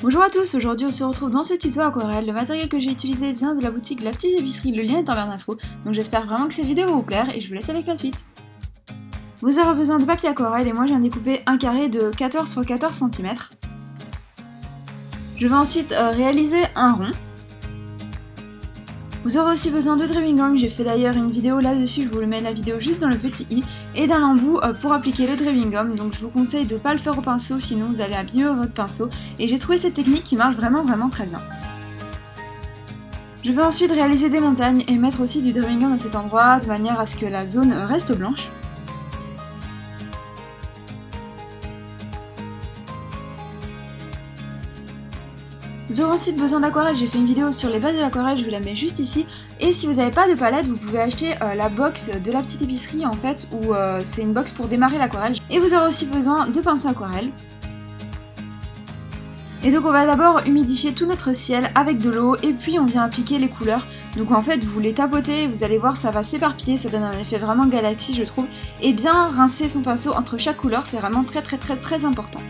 Bonjour à tous, aujourd'hui on se retrouve dans ce tuto aquarelle. Le matériel que j'ai utilisé vient de la boutique La Petite Épicerie, le lien est en barre d'infos, donc j'espère vraiment que cette vidéo va vous plaire et je vous laisse avec la suite. Vous aurez besoin de papier aquarelle et moi j'ai découpé un carré de 14 x 14 cm. Je vais ensuite réaliser un rond. Vous aurez aussi besoin de drawing gum, j'ai fait d'ailleurs une vidéo là-dessus, je vous mets la vidéo juste dans le petit i, et d'un embout pour appliquer le drawing gum, donc je vous conseille de ne pas le faire au pinceau, sinon vous allez abîmer votre pinceau, et j'ai trouvé cette technique qui marche vraiment très bien. Je vais ensuite réaliser des montagnes et mettre aussi du drawing gum à cet endroit, de manière à ce que la zone reste blanche. Vous aurez ensuite besoin d'aquarelle, j'ai fait une vidéo sur les bases de l'aquarelle, je vous la mets juste ici. Et si vous n'avez pas de palette, vous pouvez acheter la box de La Petite Épicerie en fait, où c'est une box pour démarrer l'aquarelle. Et vous aurez aussi besoin de pinceaux aquarelle. Et donc on va d'abord humidifier tout notre ciel avec de l'eau et puis on vient appliquer les couleurs. Donc en fait vous les tapotez, vous allez voir ça va s'éparpiller, ça donne un effet vraiment galaxie je trouve. Et bien rincer son pinceau entre chaque couleur, c'est vraiment très important.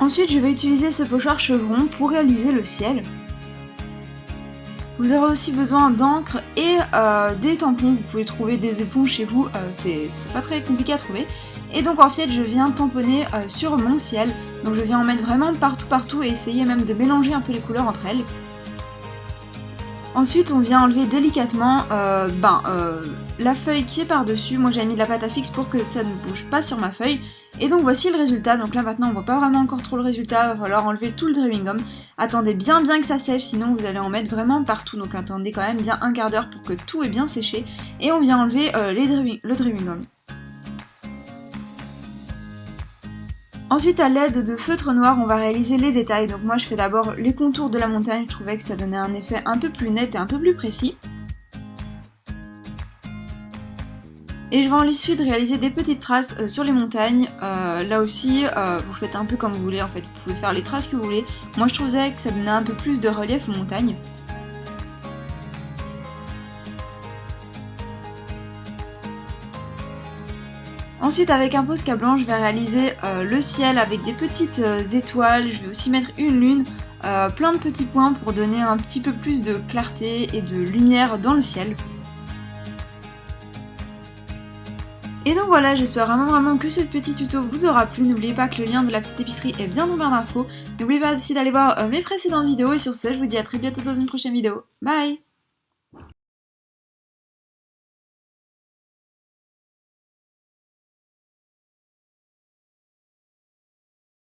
Ensuite, je vais utiliser ce pochoir chevron pour réaliser le ciel. Vous aurez aussi besoin d'encre et des tampons. Vous pouvez trouver des éponges chez vous, c'est pas très compliqué à trouver. Et donc en fait, je viens tamponner sur mon ciel. Donc je viens en mettre vraiment partout et essayer même de mélanger un peu les couleurs entre elles. Ensuite, on vient enlever délicatement la feuille qui est par-dessus. Moi, j'ai mis de la pâte à fixe pour que ça ne bouge pas sur ma feuille. Et donc, voici le résultat. Donc là, maintenant, on voit pas vraiment encore trop le résultat. Il va falloir enlever tout le drawing gum. Attendez bien que ça sèche, sinon vous allez en mettre vraiment partout. Donc attendez quand même bien un quart d'heure pour que tout est bien séché. Et on vient enlever le drawing gum. Ensuite, à l'aide de feutre noir, on va réaliser les détails. Donc moi, je fais d'abord les contours de la montagne. Je trouvais que ça donnait un effet un peu plus net et un peu plus précis. Et je vais ensuite réaliser des petites traces sur les montagnes. Là aussi, vous faites un peu comme vous voulez. En fait, vous pouvez faire les traces que vous voulez. Moi, je trouvais que ça donnait un peu plus de relief aux montagnes. Ensuite, avec un Posca blanc, je vais réaliser le ciel avec des petites étoiles. Je vais aussi mettre une lune, plein de petits points pour donner un petit peu plus de clarté et de lumière dans le ciel. Et donc voilà, j'espère vraiment que ce petit tuto vous aura plu. N'oubliez pas que le lien de La Petite Épicerie est bien dans barre d'infos. N'oubliez pas aussi d'aller voir mes précédentes vidéos. Et sur ce, je vous dis à très bientôt dans une prochaine vidéo. Bye!